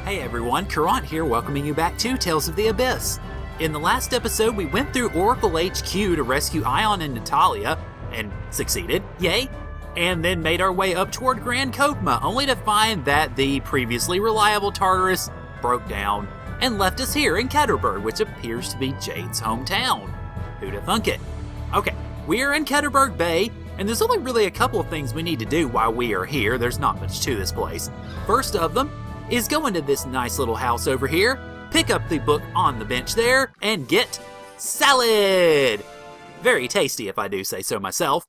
Hey everyone, Caront here welcoming you back to Tales of the Abyss. In the last episode, we went through Oracle HQ to rescue Ion and Natalia, and succeeded, yay! And then made our way up toward Grand Kokma, only to find that the previously reliable Tartarus broke down and left us here in Keterburg, which appears to be Jade's hometown. Who'da thunk it? Okay, we're in Keterburg Bay, and there's only really a couple of things we need to do while we are here. There's not much to this place. First of them is go into this nice little house over here, pick up the book on the bench there, and get salad! Very tasty if I do say so myself.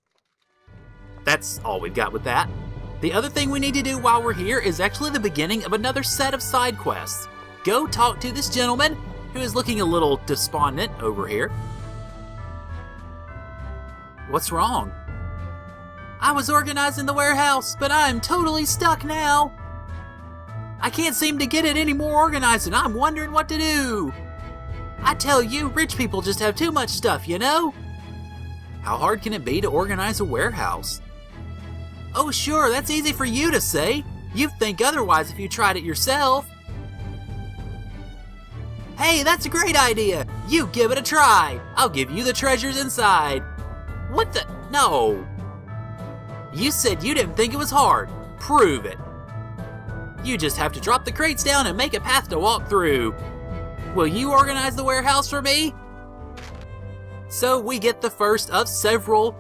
That's all we've got with that. The other thing we need to do while we're here is actually the beginning of another set of side quests. Go talk to this gentleman who is looking a little despondent over here. What's wrong? I was organizing the warehouse, but I'm totally stuck now. I can't seem to get it any more organized and I'm wondering what to do. I tell you, rich people just have too much stuff, you know? How hard can it be to organize a warehouse? Oh sure, that's easy for you to say. You'd think otherwise if you tried it yourself. Hey, that's a great idea. You give it a try. I'll give you the treasures inside. What the? No. You said you didn't think it was hard. Prove it. You just have to drop the crates down and make a path to walk through. Will you organize the warehouse for me? So we get the first of several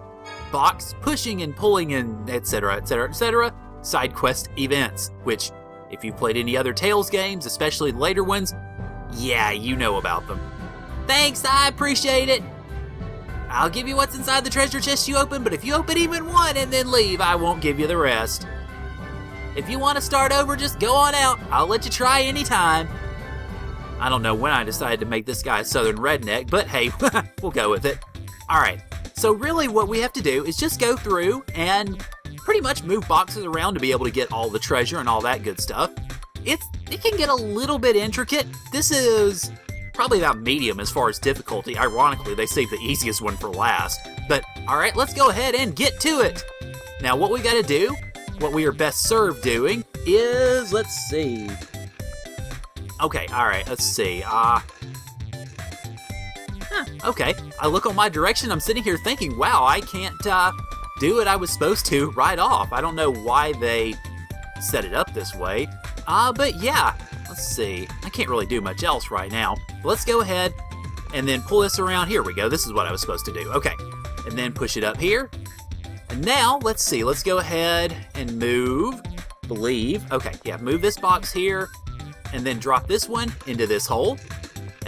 box pushing and pulling and etc, etc, etc side quest events, which if you've played any other Tales games, especially the later ones, yeah, you know about them. Thanks, I appreciate it. I'll give you what's inside the treasure chest you open, but if you open even one and then leave, I won't give you the rest. If you want to start over, just go on out. I'll let you try anytime. I don't know when I decided to make this guy a southern redneck, but hey, we'll go with it. Alright, so really what we have to do is just go through and pretty much move boxes around to be able to get all the treasure and all that good stuff. It can get a little bit intricate. This is probably about medium as far as difficulty. Ironically, they saved the easiest one for last. But alright, let's go ahead and get to it. Now what we gotta do, what we are best served doing is, let's see. Okay, alright, let's see. Okay, I look on my direction, I'm sitting here thinking, wow, I can't do what I was supposed to right off. I don't know why they set it up this way. But yeah, let's see. I can't really do much else right now. Let's go ahead and then pull this around. Here we go, this is what I was supposed to do. Okay, and then push it up here. And now, let's see, let's go ahead and move, okay, yeah, move this box here, and then drop this one into this hole,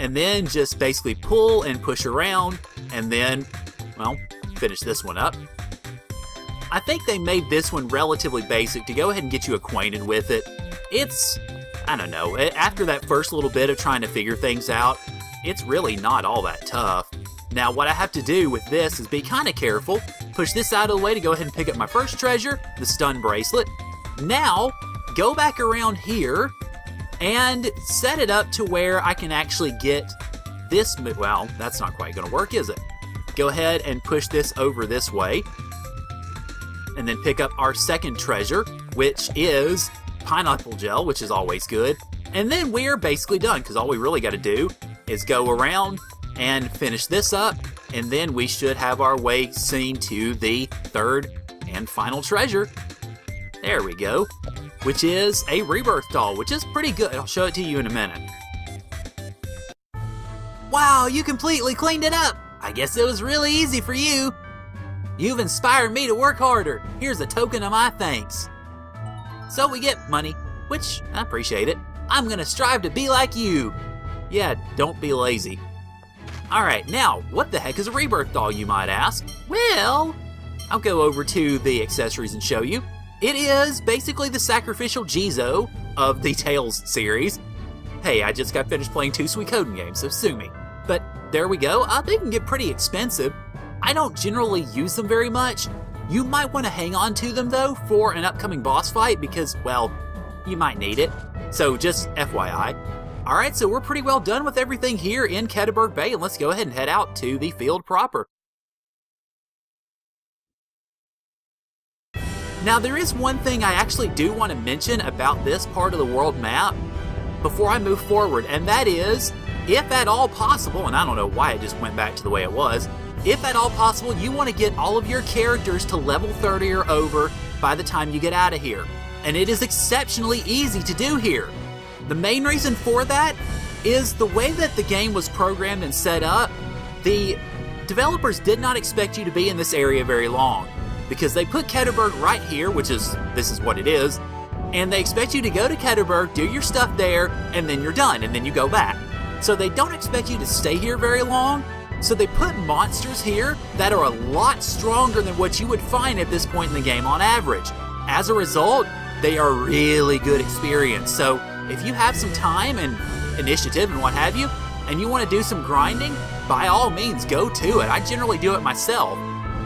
and then just basically pull and push around, and then, well, finish this one up. I think they made this one relatively basic to go ahead and get you acquainted with it. It's, I don't know, after that first little bit of trying to figure things out, it's really not all that tough. Now, what I have to do with this is be kind of careful, push this out of the way to go ahead and pick up my first treasure, the stun bracelet. Now, go back around here and set it up to where I can actually get this, well, that's not quite going to work, is it? Go ahead and push this over this way, and then pick up our second treasure, which is pineapple gel, which is always good. And then we're basically done, because all we really got to do is go around and finish this up, and then we should have our way seen to the third and final treasure. There we go. Which is a rebirth doll, which is pretty good. I'll show it to you in a minute. Wow, you completely cleaned it up. I guess it was really easy for you. You've inspired me to work harder. Here's a token of my thanks. So we get money, which I appreciate it. I'm gonna strive to be like you. Yeah, don't be lazy. Alright, now, what the heck is a rebirth doll, you might ask? Well, I'll go over to the accessories and show you. It is basically the sacrificial Jizo of the Tales series. Hey, I just got finished playing 2 Suikoden games, so sue me. But there we go. They can get pretty expensive. I don't generally use them very much. You might want to hang on to them, though, for an upcoming boss fight because, well, you might need it. So just FYI. Alright, so we're pretty well done with everything here in Keterburg Bay, and let's go ahead and head out to the field proper. Now there is one thing I actually do want to mention about this part of the world map. before I move forward, and that is, if at all possible, and I don't know why it just went back to the way it was, if at all possible, you want to get all of your characters to level 30 or over by the time you get out of here. And it is exceptionally easy to do here. The main reason for that is the way that the game was programmed and set up. The developers did not expect you to be in this area very long, because they put Ketterburg right here, this is what it is, and they expect you to go to Keterburg, do your stuff there, and then you're done, and then you go back. So they don't expect you to stay here very long, so they put monsters here that are a lot stronger than what you would find at this point in the game on average. As a result, they are really good experience. So if you have some time and initiative and what have you, and you want to do some grinding, by all means go to it. I generally do it myself.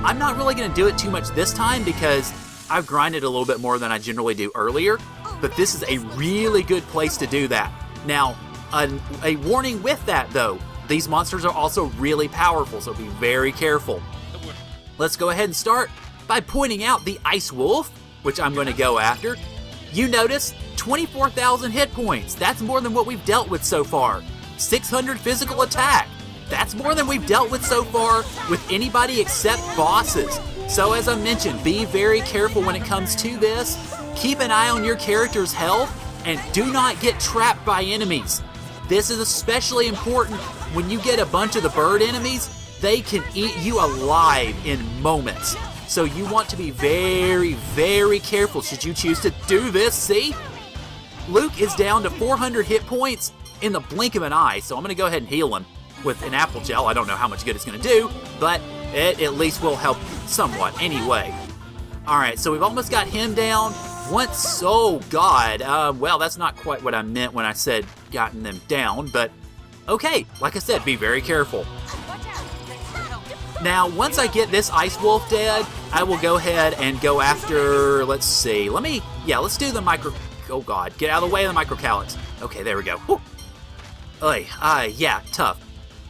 I'm not really going to do it too much this time because I've grinded a little bit more than I generally do earlier, but this is a really good place to do that. Now, a warning with that though, these monsters are also really powerful, so be very careful. Let's go ahead and start by pointing out the Ice Wolf, which I'm going to go after. You notice 24,000 hit points. That's more than what we've dealt with so far. 600 physical attack. That's more than we've dealt with so far with anybody except bosses. So as I mentioned, be very careful when it comes to this. Keep an eye on your character's health and do not get trapped by enemies. This is especially important when you get a bunch of the bird enemies. They can eat you alive in moments. So you want to be very, very careful should you choose to do this. See? Luke is down to 400 hit points in the blink of an eye, so I'm going to go ahead and heal him with an apple gel. I don't know how much good it's going to do, but it at least will help somewhat anyway. Alright, so we've almost got him down. Once, oh god, well, that's not quite what I meant when I said gotten them down, but okay, like I said, be very careful. Now, once I get this Ice Wolf dead, I will go ahead and go after, let's see, let's do the micro, oh god, get out of the way of the Microcalyx. Okay, there we go. Whew. Yeah, tough.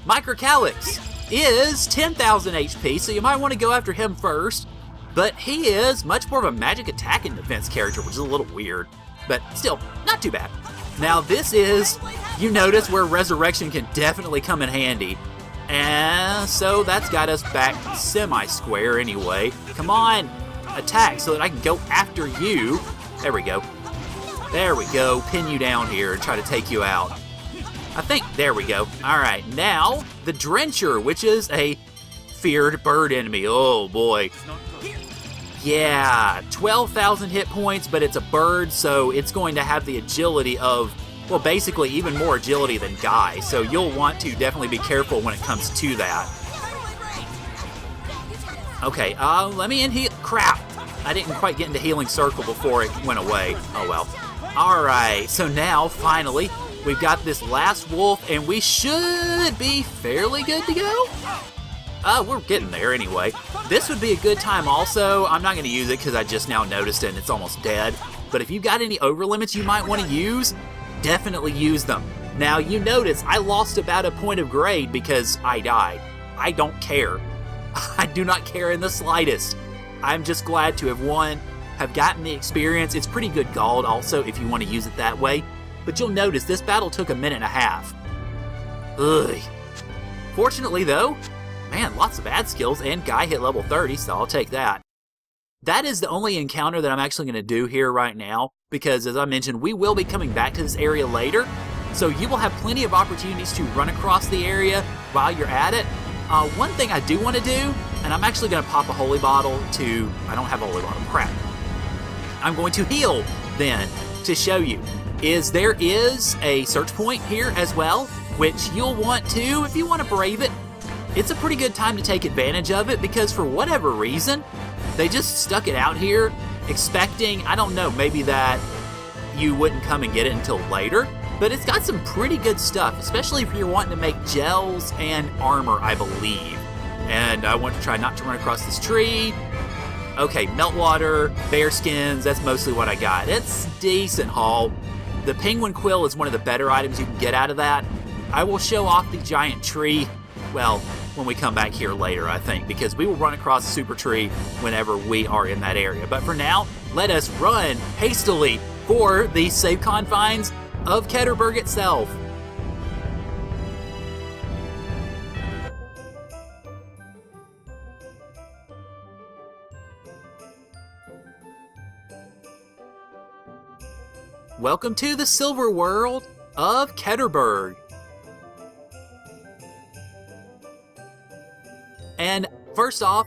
Microcalyx is 10,000 HP, so you might want to go after him first. But he is much more of a magic attack and defense character, which is a little weird. But still, not too bad. Now this is, you notice where Resurrection can definitely come in handy. And so that's got us back semi-square anyway. Come on, attack so that I can go after you. There we go. There we go, pin you down here and try to take you out. I think, there we go. Alright, now, the Drencher, which is a feared bird enemy. Oh boy. Yeah, 12,000 hit points, but it's a bird, so it's going to have the agility of, well, basically even more agility than Guy, so you'll want to definitely be careful when it comes to that. Okay, let me heal. Crap! I didn't quite get into healing circle before it went away. Oh well. Alright, so now, finally, we've got this last wolf, and we should be fairly good to go? We're getting there anyway. This would be a good time also. I'm not going to use it because I just now noticed it and it's almost dead. But if you've got any overlimits you might want to use, definitely use them. Now, you notice I lost about a point of grade because I died. I don't care. I do not care in the slightest. I'm just glad to have won, have gotten the experience. It's pretty good gold also if you want to use it that way. But you'll notice this battle took a minute and a half. Ugh. Fortunately though, man, lots of ad skills, and Guy hit level 30, so I'll take that. That is the only encounter that I'm actually going to do here right now, because as I mentioned, we will be coming back to this area later, so you will have plenty of opportunities to run across the area while you're at it. One thing I do want to do, and I'm actually going to pop a holy bottle to, I don't have a holy bottle, crap. I'm going to heal then to show you, is there is a search point here as well, which you'll want to, if you want to brave it. It's a pretty good time to take advantage of it because for whatever reason, they just stuck it out here expecting, I don't know, maybe that you wouldn't come and get it until later, but it's got some pretty good stuff, especially if you're wanting to make gels and armor, I believe. And I want to try not to run across this tree. Okay, meltwater, bear skins, that's mostly what I got. It's decent haul. The penguin quill is one of the better items you can get out of that. I will show off the giant tree, well, when we come back here later, I think, because we will run across the super tree whenever we are in that area. But for now, let us run hastily for the safe confines of Ketterburg itself. Welcome to the silver world of Keterburg. And first off,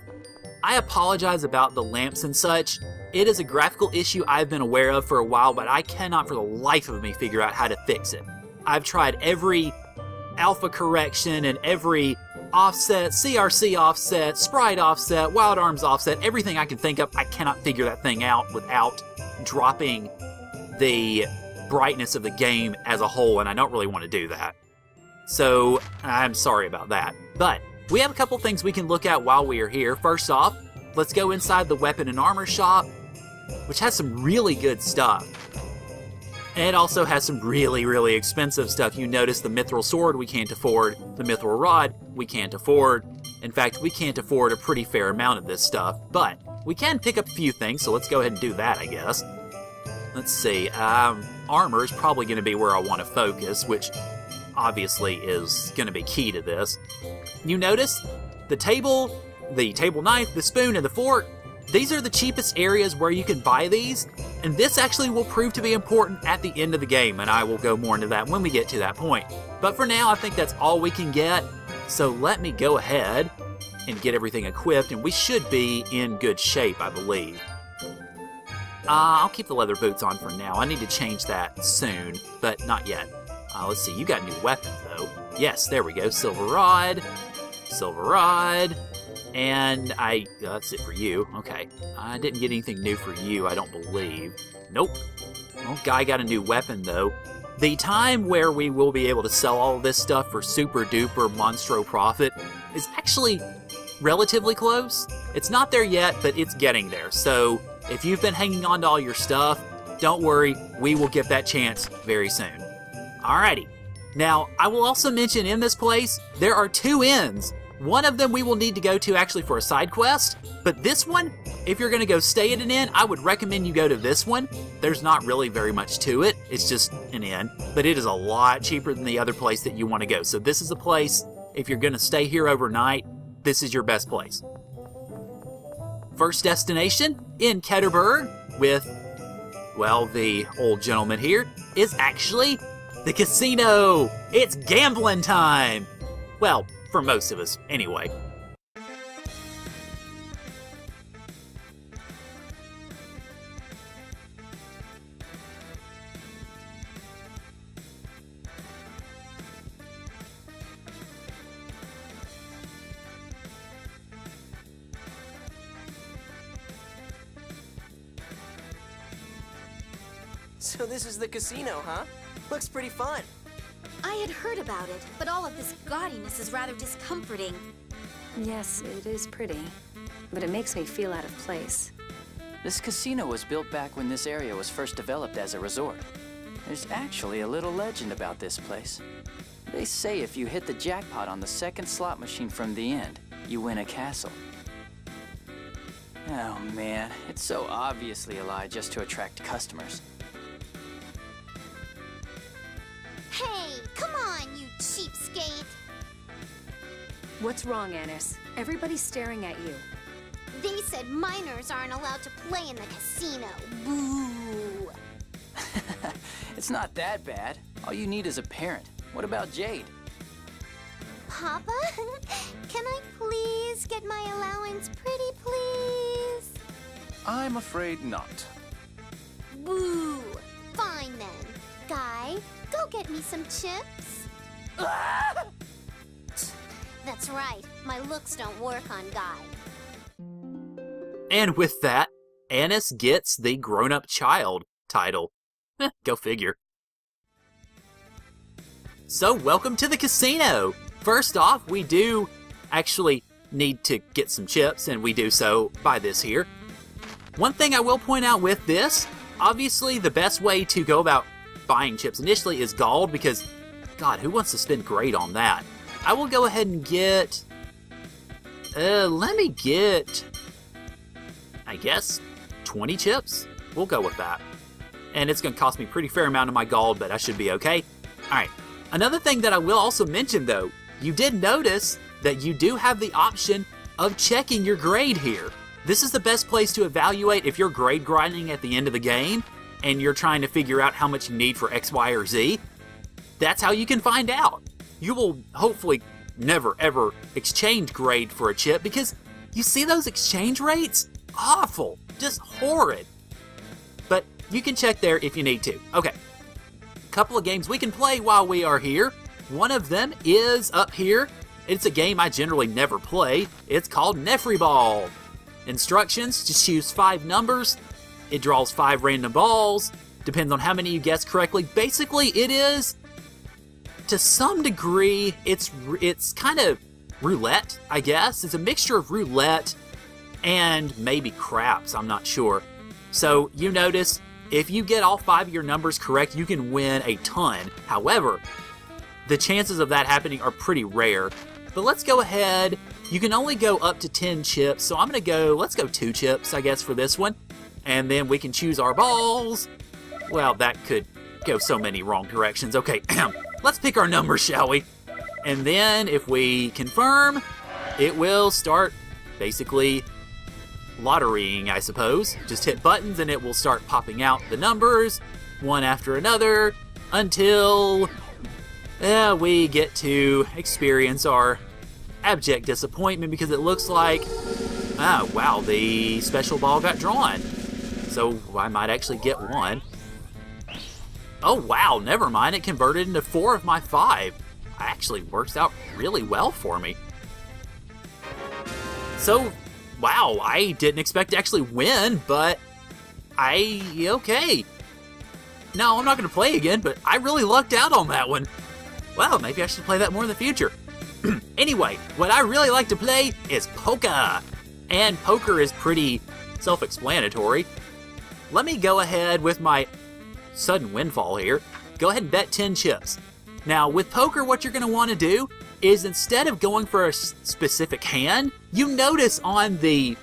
I apologize about the lamps and such. It is a graphical issue I've been aware of for a while, but I cannot for the life of me figure out how to fix it. I've tried every alpha correction and every offset, CRC offset, sprite offset, wild arms offset, everything I can think of. I cannot figure that thing out without dropping the brightness of the game as a whole, and I don't really want to do that. So I'm sorry about that. But we have a couple things we can look at while we are here. First off, let's go inside the weapon and armor shop, which has some really good stuff. And it also has some really, really expensive stuff. You notice the mithril sword we can't afford, the mithril rod we can't afford. In fact, we can't afford a pretty fair amount of this stuff, but we can pick up a few things, so let's go ahead and do that, I guess. Let's see, armor is probably going to be where I want to focus, which obviously is going to be key to this. You notice the table knife, the spoon, and the fork. These are the cheapest areas where you can buy these, and this actually will prove to be important at the end of the game, and I will go more into that when we get to that point. But for now, I think that's all we can get, so let me go ahead and get everything equipped, and we should be in good shape, I believe. I'll keep the leather boots on for now. I need to change that soon, but not yet. Let's see, you got new weapons, though. Yes, there we go. Silver rod, and that's it for you. Okay, I didn't get anything new for you, I don't believe. Nope. Well, guy got a new weapon, though. The time where we will be able to sell all of this stuff for super duper monstro profit is actually relatively close. It's not there yet, but it's getting there. So if you've been hanging on to all your stuff, don't worry, we will get that chance very soon. Alrighty. Now, I will also mention in this place, there are 2 inns. One of them we will need to go to actually for a side quest, but this one, if you're going to go stay at an inn, I would recommend you go to this one. There's not really very much to it. It's just an inn, but it is a lot cheaper than the other place that you want to go. So this is a place, if you're going to stay here overnight, this is your best place. First destination in Ketterburg with, well, the old gentleman here is actually the casino. It's gambling time. Well, for most of us, anyway. So this is the casino, huh? Looks pretty fun. I had heard about it, but all of this gaudiness is rather discomforting. Yes, it is pretty, but it makes me feel out of place. This casino was built back when this area was first developed as a resort. There's actually a little legend about this place. They say if you hit the jackpot on the second slot machine from the end, you win a castle. Oh man, it's so obviously a lie just to attract customers. Hey, come on, you cheapskate! What's wrong, Annis? Everybody's staring at you. They said minors aren't allowed to play in the casino. Boo! It's not that bad. All you need is a parent. What about Jade? Papa, can I please get my allowance, pretty please? I'm afraid not. Boo! Fine then. Guy, go get me some chips. That's right, my looks don't work on Guy. And with that, Annis gets the grown-up child title. Go figure. So, welcome to the casino! First off, we do actually need to get some chips, and we do so by this here. One thing I will point out with this, obviously the best way to go about buying chips initially is gold, because, God, who wants to spend great on that? I will go ahead and get, let me get, I guess, 20 chips. We'll go with that. and it's going to cost me a pretty fair amount of my gold, but I should be okay. Alright, another thing that I will also mention though, you did notice that you do have the option of checking your grade here. This is the best place to evaluate if you're grade grinding at the end of the game and you're trying to figure out how much you need for X, Y, or Z. That's how you can find out. You will hopefully never ever exchange grade for a chip because you see those exchange rates? Awful. Just horrid. But you can check there if you need to. Okay. Couple of games we can play while we are here. One of them is up here. It's a game I generally never play. It's called Nefryball. Instructions, just choose 5 numbers. It draws 5 random balls. Depends on how many you guess correctly. Basically, it is, to some degree, it's kind of roulette, I guess. It's a mixture of roulette and maybe craps, I'm not sure. So you notice, if you get all 5 of your numbers correct, you can win a ton. However, the chances of that happening are pretty rare. But let's go ahead. You can only go up to 10 chips, so I'm going to go, let's go 2 chips, I guess, for this one. And then we can choose our balls. Well, that could go so many wrong directions. Okay, let's pick our numbers, shall we? And then if we confirm, it will start basically lotterying, I suppose. Just hit buttons and it will start popping out the numbers, one after another, until we get to experience our abject disappointment because it looks like, wow, the special ball got drawn. So I might actually get one. Oh wow, never mind, it converted into 4 of my 5. Actually works out really well for me. So, wow, I didn't expect to actually win, but okay. No, I'm not going to play again, but I really lucked out on that one. Well, maybe I should play that more in the future. Anyway, what I really like to play is poker. And poker is pretty self-explanatory. Let me go ahead with my sudden windfall here. Go ahead and bet 10 chips. Now, with poker, what you're going to want to do is instead of going for a specific hand, you notice on the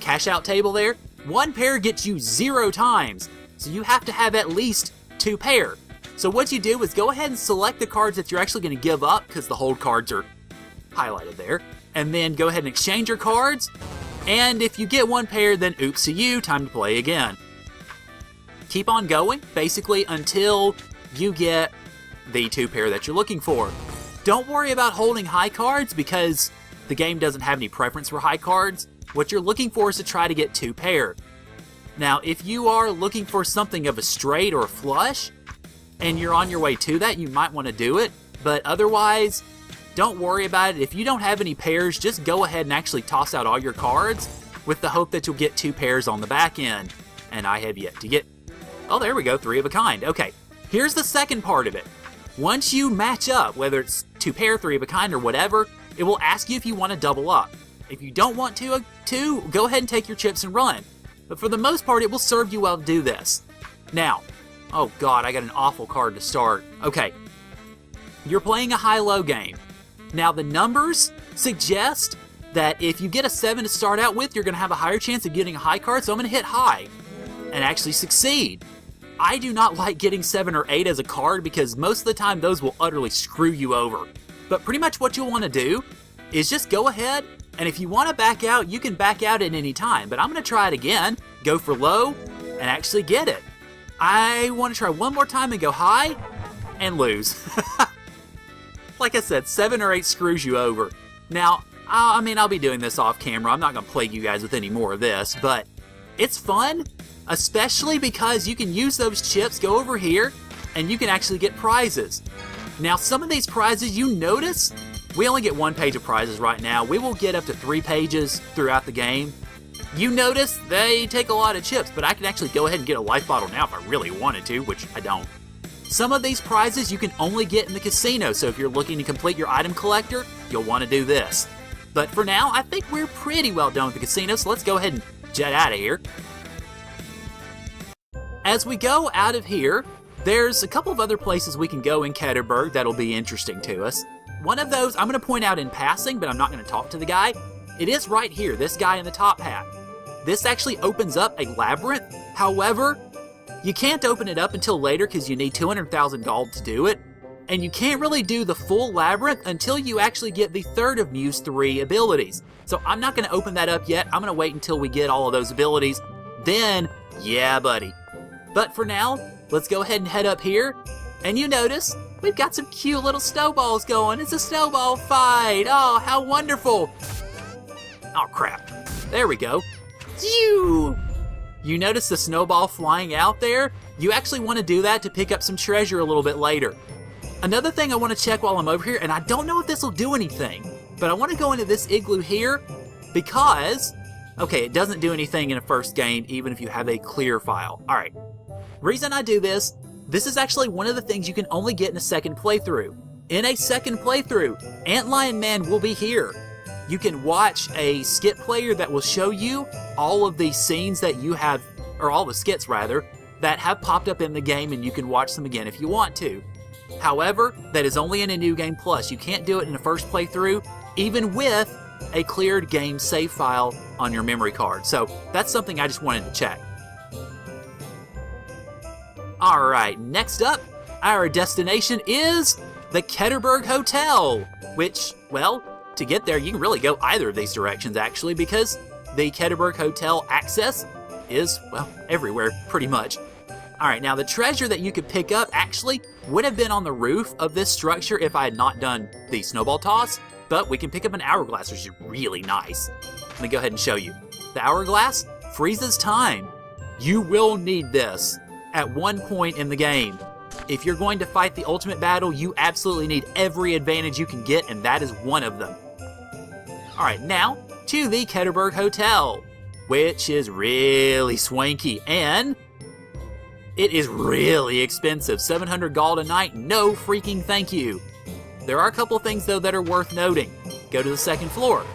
cash out table there, 1 pair gets you 0 times. So you have to have at least 2 pair. So what you do is go ahead and select the cards that you're actually going to give up because the hold cards are highlighted there. And then go ahead and exchange your cards. And if you get 1 pair, then oops to you, time to play again. Keep on going, basically until you get the 2 pair that you're looking for. Don't worry about holding high cards because the game doesn't have any preference for high cards. What you're looking for is to try to get 2 pair. Now, if you are looking for something of a straight or a flush, and you're on your way to that, you might want to do it. But otherwise, don't worry about it. If you don't have any pairs, just go ahead and actually toss out all your cards with the hope that you'll get 2 pairs on the back end. And I have yet to get... Oh, there we go, 3 of a kind. Okay, here's the second part of it. Once you match up, whether it's 2 pair, 3 of a kind, or whatever, it will ask you if you want to double up. If you don't want to, go ahead and take your chips and run. But for the most part, it will serve you well to do this. Now, oh god, I got an awful card to start. Okay, you're playing a high-low game. Now, the numbers suggest that if you get a 7 to start out with, you're going to have a higher chance of getting a high card, so I'm going to hit high and actually succeed. I do not like getting 7 or 8 as a card because most of the time those will utterly screw you over. But pretty much what you'll want to do is just go ahead, and if you want to back out, you can back out at any time. But I'm going to try it again, go for low, and actually get it. I want to try one more time and go high, and lose. Like I said, 7 or 8 screws you over. Now, I mean, I'll be doing this off camera. I'm not going to plague you guys with any more of this, but it's fun, especially because you can use those chips, go over here, and you can actually get prizes. Now, some of these prizes, you notice, we only get 1 page of prizes right now. We will get up to 3 pages throughout the game. You notice they take a lot of chips, but I can actually go ahead and get a life bottle now if I really wanted to, which I don't. Some of these prizes you can only get in the casino, so if you're looking to complete your item collector, you'll want to do this. But for now, I think we're pretty well done with the casino, so let's go ahead and jet out of here. As we go out of here, there's a couple of other places we can go in Ketterburg that'll be interesting to us. One of those I'm going to point out in passing, but I'm not going to talk to the guy. It is right here, this guy in the top hat. This actually opens up a labyrinth. However, You can't open it up until later because you need 200,000 gold to do it, and you can't really do the full labyrinth until you actually get the third of Mew's 3 abilities. So I'm not going to open that up yet. I'm going to wait until we get all of those abilities. Then, yeah, buddy. But for now, let's go ahead and head up here. And you notice, we've got some cute little snowballs going. It's a snowball fight. Oh, how wonderful. Oh, crap. There we go. Phew! You notice the snowball flying out there? You actually want to do that to pick up some treasure a little bit later. Another thing I want to check while I'm over here, and I don't know if this will do anything, but I want to go into this igloo here because, okay, it doesn't do anything in a first game even if you have a clear file. All right. Reason I do this is actually one of the things you can only get in a second playthrough. In a second playthrough, Antlion Man will be here. You can watch a skit player that will show you all of the scenes that you have, or all the skits rather, that have popped up in the game, and you can watch them again if you want to. However, that is only in a New Game Plus. You can't do it in a first playthrough, even with a cleared game save file on your memory card. So that's something I just wanted to check. Alright, next up, our destination is the Ketterburg Hotel, which, well, to get there you can really go either of these directions actually, because the Ketterburg Hotel access is, well, everywhere pretty much. Alright, now the treasure that you could pick up actually would have been on the roof of this structure if I had not done the snowball toss, but we can pick up an hourglass, which is really nice. Let me go ahead and show you. The hourglass freezes time. You will need this at one point in the game. If you're going to fight the ultimate battle, you absolutely need every advantage you can get, and that is one of them. Alright, now to the Ketterburg Hotel, which is really swanky, and it is really expensive. 700 gold a night, no freaking thank you. There are a couple things though that are worth noting. Go to the second floor.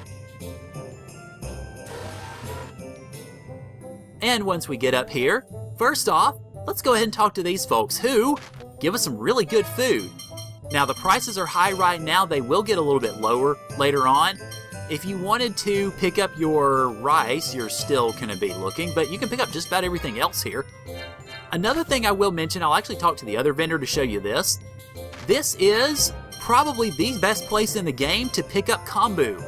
And once we get up here, first off, let's go ahead and talk to these folks who give us some really good food. Now the prices are high right now, they will get a little bit lower later on. If you wanted to pick up your rice, you're still going to be looking, but you can pick up just about everything else here. Another thing I will mention, I'll actually talk to the other vendor to show you this. This is probably the best place in the game to pick up kombu.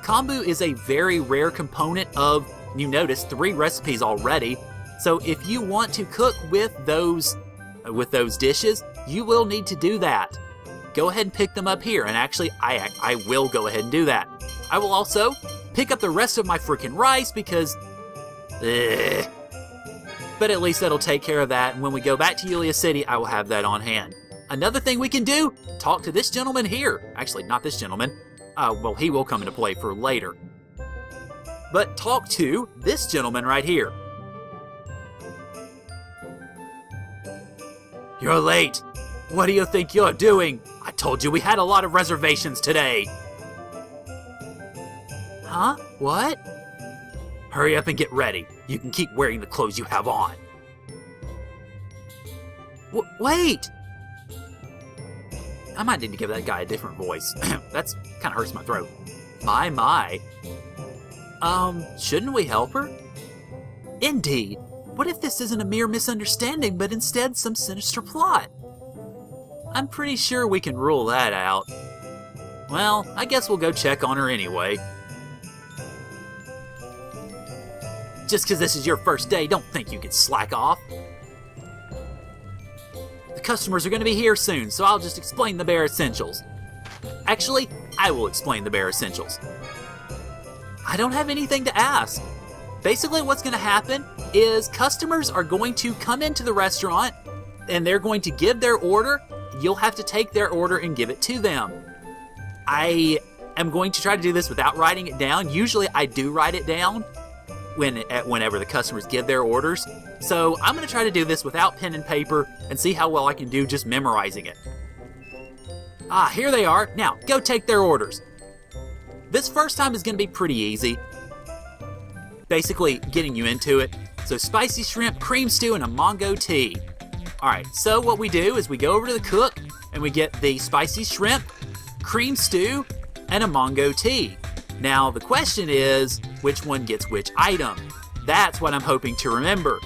Kombu is a very rare component of, you notice, 3 recipes already. So if you want to cook with those dishes, you will need to do that. Go ahead and pick them up here, and actually I will go ahead and do that. I will also pick up the rest of my freaking rice because but at least that'll take care of that, and when we go back to Yulia City, I will have that on hand. Another thing we can do, talk to this gentleman here. Actually, not this gentleman. Well, he will come into play for later. But talk to this gentleman right here. You're late. What do you think you're doing? I told you we had a lot of reservations today. Huh? What? Hurry up and get ready. You can keep wearing the clothes you have on. Wait! I might need to give that guy a different voice. That's kind of hurts my throat. My. Shouldn't we help her? Indeed. What if this isn't a mere misunderstanding, but instead some sinister plot? I'm pretty sure we can rule that out. Well, I guess we'll go check on her anyway. Just because this is your first day, don't think you can slack off. The customers are going to be here soon, so I'll just explain the bare essentials. Actually, I will explain the bare essentials. I don't have anything to ask. Basically, what's going to happen is customers are going to come into the restaurant and they're going to give their order. You'll have to take their order and give it to them. I am going to try to do this without writing it down. Usually I do write it down whenever the customers give their orders. So I'm going to try to do this without pen and paper and see how well I can do just memorizing it. Ah, here they are. Now, go take their orders. This first time is going to be pretty easy. Basically, getting you into it. So spicy shrimp, cream stew, and a mango tea. Alright, so what we do is we go over to the cook and we get the spicy shrimp, cream stew, and a mango tea. Now, the question is, which one gets which item? That's what I'm hoping to remember.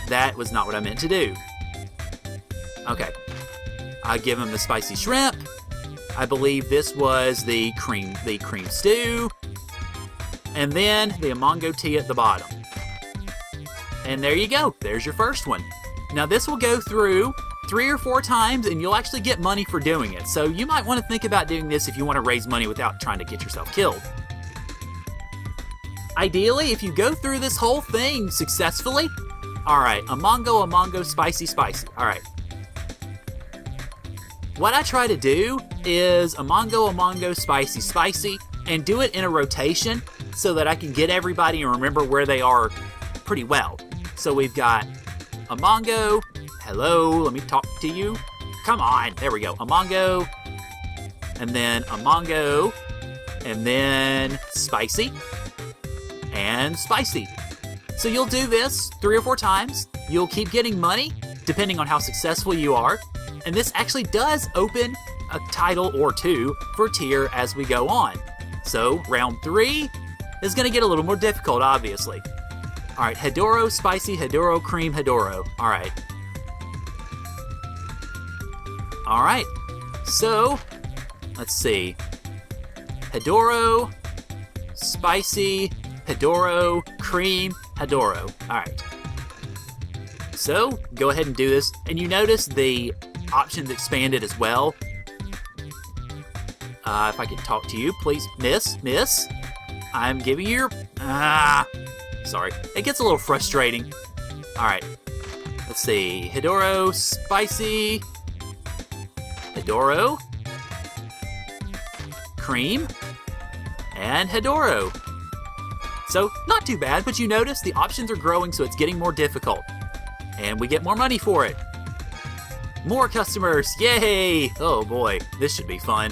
That was not what I meant to do. Okay. I give him the spicy shrimp. I believe this was the cream stew. And then the amango tea at the bottom. And there you go. There's your first one. Now this will go through 3 or 4 times and you'll actually get money for doing it. So you might want to think about doing this if you want to raise money without trying to get yourself killed. Ideally, if you go through this whole thing successfully, alright, amango, spicy. Alright. What I try to do is amango, spicy, and do it in a rotation so that I can get everybody and remember where they are pretty well. So we've got amango, hello, let me talk to you. Come on, there we go. Amango, and then amango, and then spicy, and spicy. So you'll do this 3 or 4 times. You'll keep getting money, depending on how successful you are. And this actually does open a title or 2 for tier as we go on. So round 3 is going to get a little more difficult, obviously. All right, Hedoro, spicy, Hedoro, cream, Hedoro. All right. All right. So, let's see. Hedoro, spicy, Hedoro, cream, Hedoro. All right. So, go ahead and do this. And you notice the options expanded as well. If I could talk to you, please. Miss. I'm giving you your... Sorry. It gets a little frustrating. Alright. Let's see. Hedoro, spicy. Hedoro. Cream. And Hedoro. So, not too bad, but you notice the options are growing, so it's getting more difficult. And we get more money for it. More customers. Yay! Oh boy, this should be fun.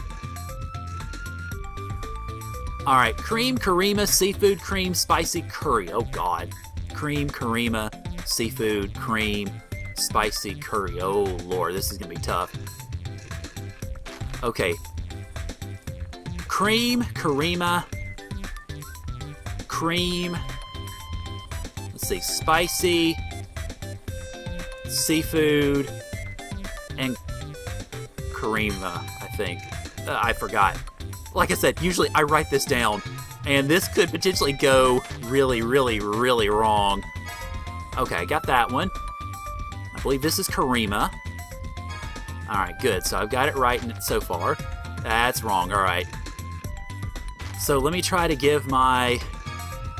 Alright, cream, Karima, seafood, cream, spicy, curry. Oh god. Cream, Karima, seafood, cream, spicy, curry. Oh lord, this is gonna be tough. Okay. Cream, Karima, cream, let's see, spicy, seafood, and Karima, I think. I forgot. Like I said, usually I write this down, and this could potentially go really wrong. Okay, I got that one. I believe this is Karima. Alright, good. So I've got it right so far. That's wrong, alright. So let me try to give my...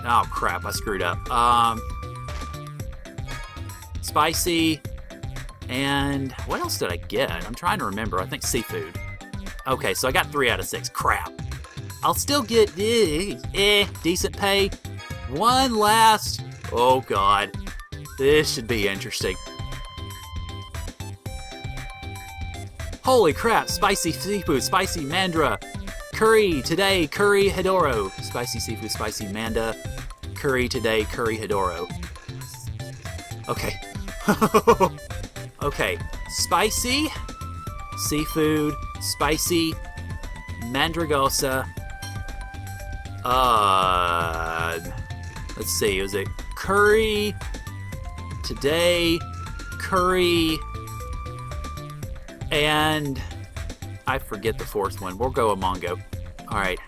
Oh crap, I screwed up. Spicy, and what else did I get? I'm trying to remember. I think seafood. Okay, so I got 3 out of 6. Crap. I'll still get decent pay. One last. Oh god, this should be interesting. Holy crap! Spicy seafood, spicy mandra, curry today, curry Hedoro. Spicy seafood, spicy manda, curry today, curry Hedoro. Okay. Okay, spicy seafood, spicy mandragosa. Let's see, was it curry today, curry, and I forget the 4th one. We'll go amango. Alright.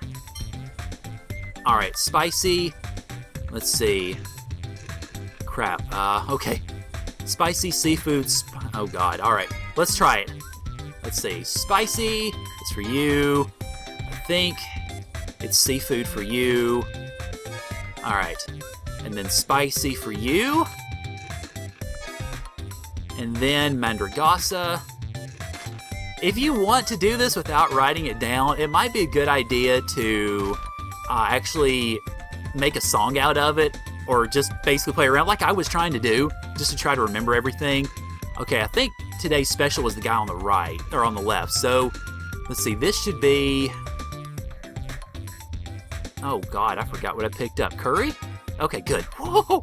Alright, spicy. Let's see. Crap. Okay. Spicy seafood. Oh god. Alright. Let's try it. Let's see. Spicy. It's for you. I think it's seafood for you. Alright. And then spicy for you. And then mandragosa. If you want to do this without writing it down, it might be a good idea to actually make a song out of it, or just basically play around like I was trying to do, just to try to remember everything. Okay, I think today's special was the guy on the right, or on the left, so let's see, this should be... Oh god, I forgot what I picked up. Curry? Okay, good. Whoa!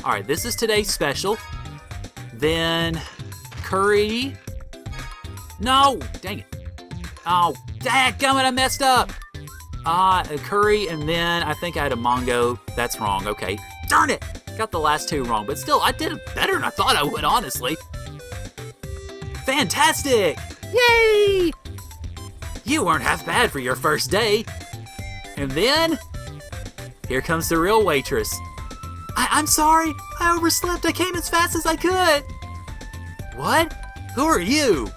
Alright, this is today's special. Then, curry... No! Dang it. Oh, dadgummit, I messed up! Curry, and then I think I had a mango. That's wrong, okay. Darn it! Got the last two wrong, but still, I did better than I thought I would, honestly. Fantastic! Yay! You weren't half bad for your first day. And then, here comes the real waitress. I'm sorry, I overslept. I came as fast as I could. What? Who are you?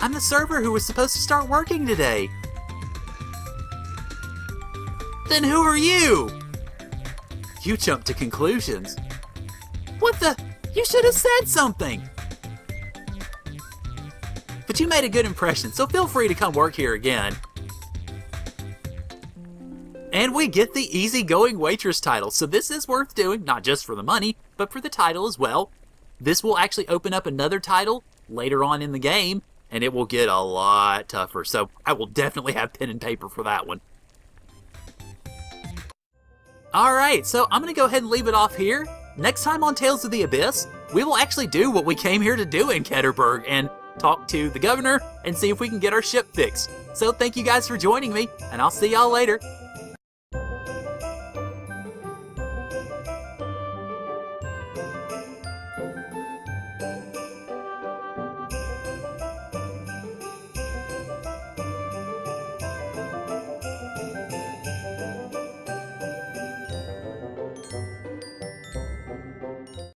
I'm the server who was supposed to start working today. Then who are you? You jumped to conclusions. What the? You should have said something. But you made a good impression, so feel free to come work here again. And we get the easygoing waitress title, so this is worth doing, not just for the money, but for the title as well. This will actually open up another title later on in the game, and it will get a lot tougher, so I will definitely have pen and paper for that one. Alright, so I'm going to go ahead and leave it off here. Next time on Tales of the Abyss, we will actually do what we came here to do in Ketterburg and talk to the governor and see if we can get our ship fixed. So thank you guys for joining me, and I'll see y'all later.